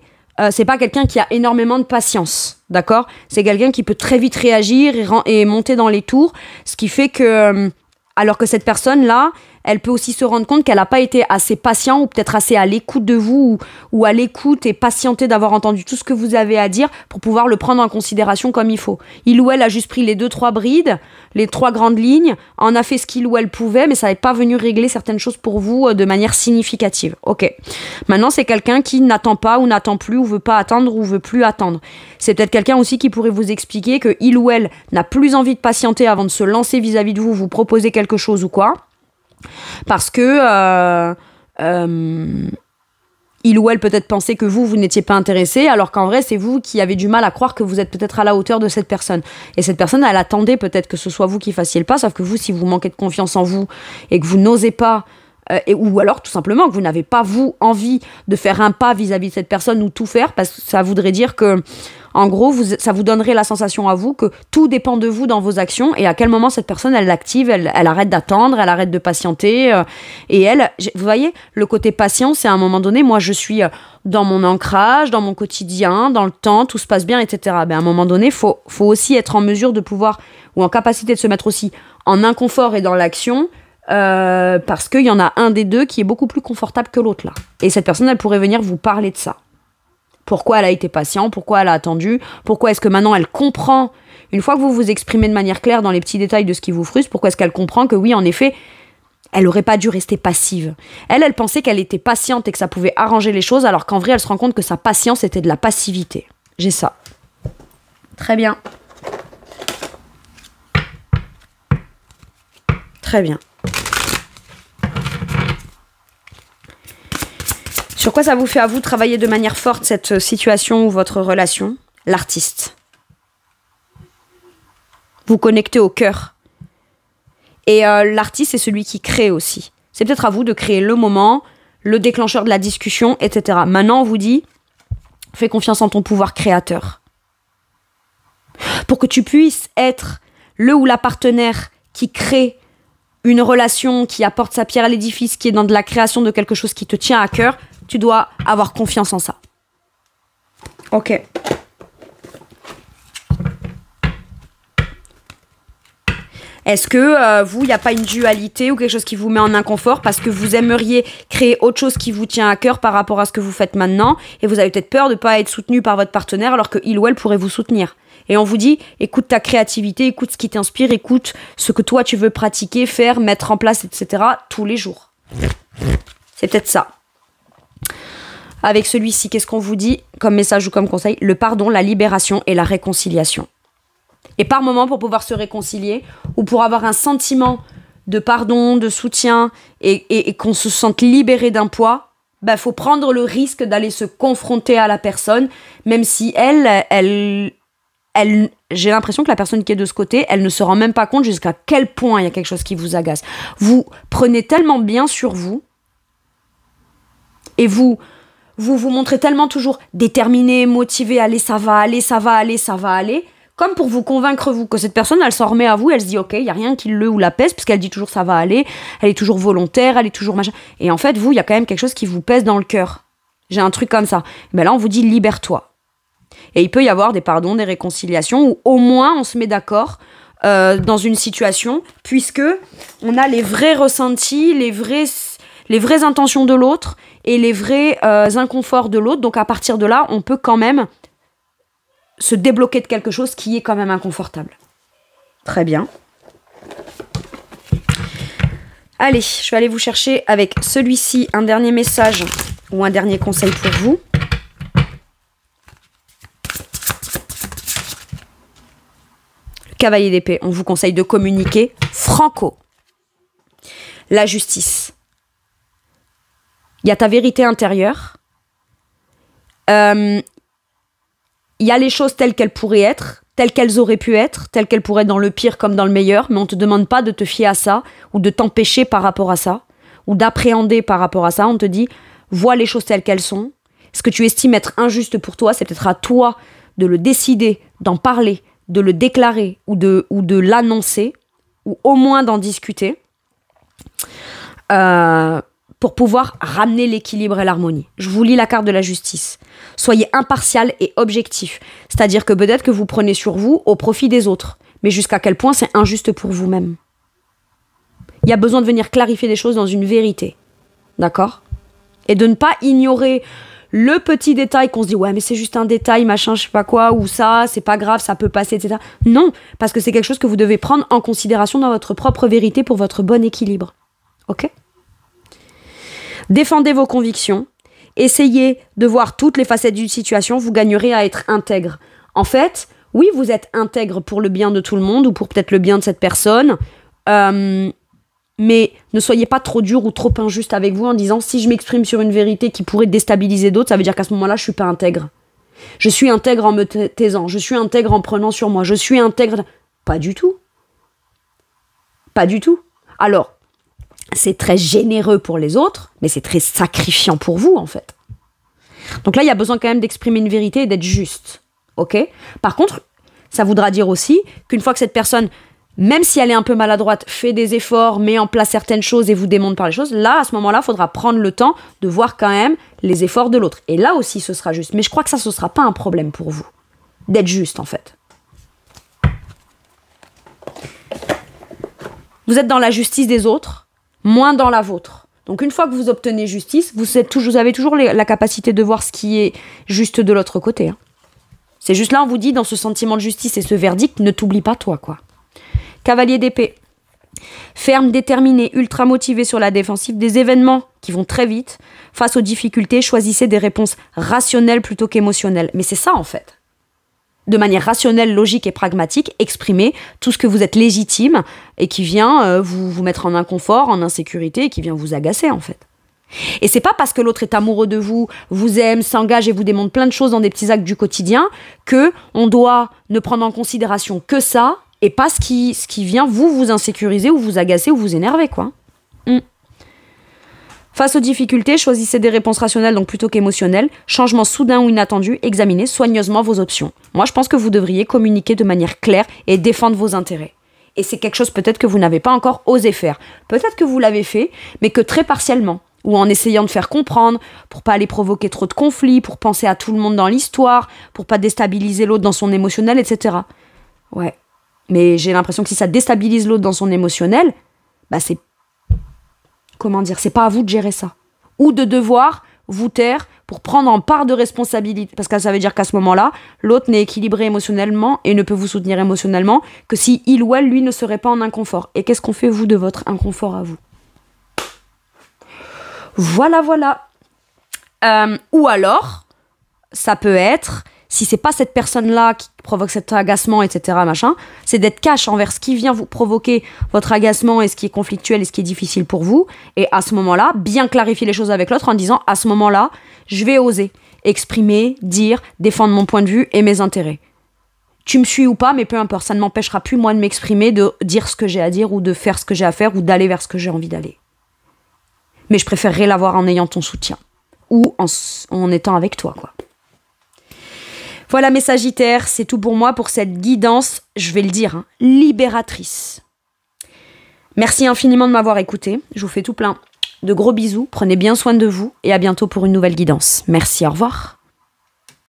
c'est pas quelqu'un qui a énormément de patience, d'accord? C'est quelqu'un qui peut très vite réagir et monter dans les tours, ce qui fait que, alors que cette personne-là, elle peut aussi se rendre compte qu'elle n'a pas été assez patient ou peut-être assez à l'écoute de vous ou à l'écoute et patienter d'avoir entendu tout ce que vous avez à dire pour pouvoir le prendre en considération comme il faut. Il ou elle a juste pris les 2-3 brides, les 3 grandes lignes, en a fait ce qu'il ou elle pouvait, mais ça n'est pas venu régler certaines choses pour vous de manière significative. Ok. Maintenant, c'est quelqu'un qui n'attend pas ou n'attend plus ou veut pas attendre ou veut plus attendre. C'est peut-être quelqu'un aussi qui pourrait vous expliquer que il ou elle n'a plus envie de patienter avant de se lancer vis-à-vis de vous, vous proposer quelque chose ou quoi. Parce que il ou elle peut-être pensait que vous n'étiez pas intéressé, alors qu'en vrai, c'est vous qui avez du mal à croire que vous êtes peut-être à la hauteur de cette personne. Et cette personne, elle attendait peut-être que ce soit vous qui fassiez le pas, sauf que vous, si vous manquez de confiance en vous et que vous n'osez pas, ou alors tout simplement que vous n'avez pas, vous, envie de faire un pas vis-à-vis de cette personne ou tout faire, parce que ça voudrait dire que, en gros, ça vous donnerait la sensation à vous que tout dépend de vous dans vos actions et à quel moment cette personne, elle l'active, elle arrête d'attendre, elle arrête de patienter. Et elle, vous voyez, le côté patient, c'est à un moment donné, moi je suis dans mon ancrage, dans mon quotidien, dans le temps, tout se passe bien, etc. Ben, à un moment donné, faut aussi être en mesure de pouvoir, ou en capacité de se mettre aussi en inconfort et dans l'action, parce qu'il y en a un des deux qui est beaucoup plus confortable que l'autre là. Et cette personne, elle pourrait venir vous parler de ça. Pourquoi elle a été patiente, pourquoi elle a attendu, pourquoi est-ce que maintenant elle comprend, une fois que vous vous exprimez de manière claire dans les petits détails de ce qui vous frustre, pourquoi est-ce qu'elle comprend que oui, en effet, elle aurait pas dû rester passive. Elle pensait qu'elle était patiente et que ça pouvait arranger les choses, alors qu'en vrai, elle se rend compte que sa patience était de la passivité. J'ai ça. Très bien. Très bien. Sur quoi ça vous fait à vous travailler de manière forte cette situation ou votre relation? L'artiste. Vous connectez au cœur. Et l'artiste, c'est celui qui crée aussi. C'est peut-être à vous de créer le moment, le déclencheur de la discussion, etc. Maintenant, on vous dit, fais confiance en ton pouvoir créateur. Pour que tu puisses être le ou la partenaire qui crée une relation, qui apporte sa pierre à l'édifice, qui est dans de la création de quelque chose qui te tient à cœur, tu dois avoir confiance en ça. Ok. Est-ce que vous, il n'y a pas une dualité ou quelque chose qui vous met en inconfort parce que vous aimeriez créer autre chose qui vous tient à cœur par rapport à ce que vous faites maintenant et vous avez peut-être peur de ne pas être soutenu par votre partenaire alors qu'il ou elle pourrait vous soutenir. Et on vous dit, écoute ta créativité, écoute ce qui t'inspire, écoute ce que toi tu veux pratiquer, faire, mettre en place, etc. tous les jours. C'est peut-être ça. Avec celui-ci, qu'est-ce qu'on vous dit comme message ou comme conseil? Le pardon, la libération et la réconciliation. Et par moment, pour pouvoir se réconcilier ou pour avoir un sentiment de pardon, de soutien et qu'on se sente libéré d'un poids, ben, faut prendre le risque d'aller se confronter à la personne, même si elle j'ai l'impression que la personne qui est de ce côté, elle ne se rend même pas compte jusqu'à quel point il y a quelque chose qui vous agace. Vous prenez tellement bien sur vous et vous montrez tellement toujours déterminé, motivé, allez, ça va aller, ça va aller, ça va aller, comme pour vous convaincre, vous, que cette personne, elle s'en remet à vous, elle se dit, ok, il n'y a rien qui le ou la pèse, puisqu'elle dit toujours ça va aller, elle est toujours volontaire, elle est toujours machin. Et en fait, vous, il y a quand même quelque chose qui vous pèse dans le cœur. J'ai un truc comme ça. Ben là, on vous dit, libère-toi. Et il peut y avoir des pardons, des réconciliations, où au moins on se met d'accord dans une situation, puisque on a les vrais ressentis, les vraies intentions de l'autre et les vrais inconforts de l'autre. Donc à partir de là, on peut quand même se débloquer de quelque chose qui est quand même inconfortable. Très bien. Allez, je vais aller vous chercher avec celui-ci un dernier message ou un dernier conseil pour vous. Le cavalier d'épée, on vous conseille de communiquer franco. La justice. Il y a ta vérité intérieure. Il y a les choses telles qu'elles pourraient être. telles qu'elles auraient pu être, telles qu'elles pourraient être dans le pire comme dans le meilleur, mais on ne te demande pas de te fier à ça, ou de t'empêcher par rapport à ça, ou d'appréhender par rapport à ça. On te dit, vois les choses telles qu'elles sont. Ce que tu estimes être injuste pour toi, c'est peut-être à toi de le décider, d'en parler, de le déclarer, ou de l'annoncer, ou au moins d'en discuter, pour pouvoir ramener l'équilibre et l'harmonie. Je vous lis la carte de la justice. Soyez impartial et objectif. C'est-à-dire que peut-être que vous prenez sur vous au profit des autres. Mais jusqu'à quel point c'est injuste pour vous-même. Il y a besoin de venir clarifier des choses dans une vérité. D'accord ? Et de ne pas ignorer le petit détail qu'on se dit « Ouais, mais c'est juste un détail, machin, je sais pas quoi, ou ça, c'est pas grave, ça peut passer, etc. » Non, parce que c'est quelque chose que vous devez prendre en considération dans votre propre vérité pour votre bon équilibre. Ok ? Défendez vos convictions. Essayez de voir toutes les facettes d'une situation. Vous gagnerez à être intègre. En fait, oui, vous êtes intègre pour le bien de tout le monde ou pour peut-être le bien de cette personne. Mais ne soyez pas trop dur ou trop injuste avec vous en disant si je m'exprime sur une vérité qui pourrait déstabiliser d'autres, ça veut dire qu'à ce moment-là, je suis pas intègre. Je suis intègre en me taisant. Je suis intègre en prenant sur moi. Je suis intègre... Pas du tout. Pas du tout. Alors, c'est très généreux pour les autres, mais c'est très sacrifiant pour vous, en fait. Donc là, il y a besoin quand même d'exprimer une vérité et d'être juste. Ok ? Par contre, ça voudra dire aussi qu'une fois que cette personne, même si elle est un peu maladroite, fait des efforts, met en place certaines choses et vous démontre par les choses, là, à ce moment-là, il faudra prendre le temps de voir quand même les efforts de l'autre. Et là aussi, ce sera juste. Mais je crois que ça, ce ne sera pas un problème pour vous. D'être juste, en fait. Vous êtes dans la justice des autres, moins dans la vôtre. Donc une fois que vous obtenez justice, vous avez toujours la capacité de voir ce qui est juste de l'autre côté. Hein. C'est juste là, on vous dit, dans ce sentiment de justice et ce verdict, ne t'oublie pas toi, quoi. Cavalier d'épée. Ferme, déterminé, ultra motivé sur la défensive, des événements qui vont très vite. Face aux difficultés, choisissez des réponses rationnelles plutôt qu'émotionnelles. Mais c'est ça, en fait. De manière rationnelle, logique et pragmatique, exprimer tout ce que vous êtes légitime et qui vient vous mettre en inconfort, en insécurité et qui vient vous agacer, en fait. Et c'est pas parce que l'autre est amoureux de vous, vous aime, s'engage et vous démontre plein de choses dans des petits actes du quotidien que on doit ne prendre en considération que ça et pas ce qui vient vous insécuriser ou vous agacer ou vous énerver, quoi. Face aux difficultés, choisissez des réponses rationnelles, donc plutôt qu'émotionnelles. Changement soudain ou inattendu, examinez soigneusement vos options. Moi, je pense que vous devriez communiquer de manière claire et défendre vos intérêts. Et c'est quelque chose peut-être que vous n'avez pas encore osé faire. Peut-être que vous l'avez fait, mais que très partiellement. Ou en essayant de faire comprendre, pour pas aller provoquer trop de conflits, pour penser à tout le monde dans l'histoire, pour pas déstabiliser l'autre dans son émotionnel, etc. Ouais. Mais j'ai l'impression que si ça déstabilise l'autre dans son émotionnel, bah c'est... Comment dire, c'est pas à vous de gérer ça. Ou de devoir vous taire pour prendre en part de responsabilité. Parce que ça veut dire qu'à ce moment-là, l'autre n'est équilibré émotionnellement et ne peut vous soutenir émotionnellement que si il ou elle, lui, ne serait pas en inconfort. Et qu'est-ce qu'on fait, vous, de votre inconfort à vous ? Voilà. Ou alors, ça peut être... Si c'est pas cette personne-là qui provoque cet agacement, etc., machin, c'est d'être cash envers ce qui vient vous provoquer votre agacement et ce qui est conflictuel et ce qui est difficile pour vous. Et à ce moment-là, bien clarifier les choses avec l'autre en disant, à ce moment-là, je vais oser exprimer, dire, défendre mon point de vue et mes intérêts. Tu me suis ou pas, mais peu importe, ça ne m'empêchera plus, moi, de m'exprimer, de dire ce que j'ai à dire ou de faire ce que j'ai à faire ou d'aller vers ce que j'ai envie d'aller. Mais je préférerais l'avoir en ayant ton soutien ou en étant avec toi, quoi. Voilà mes Sagittaires, c'est tout pour moi pour cette guidance, je vais le dire, hein, libératrice. Merci infiniment de m'avoir écouté, je vous fais tout plein de gros bisous, prenez bien soin de vous et à bientôt pour une nouvelle guidance. Merci, au revoir.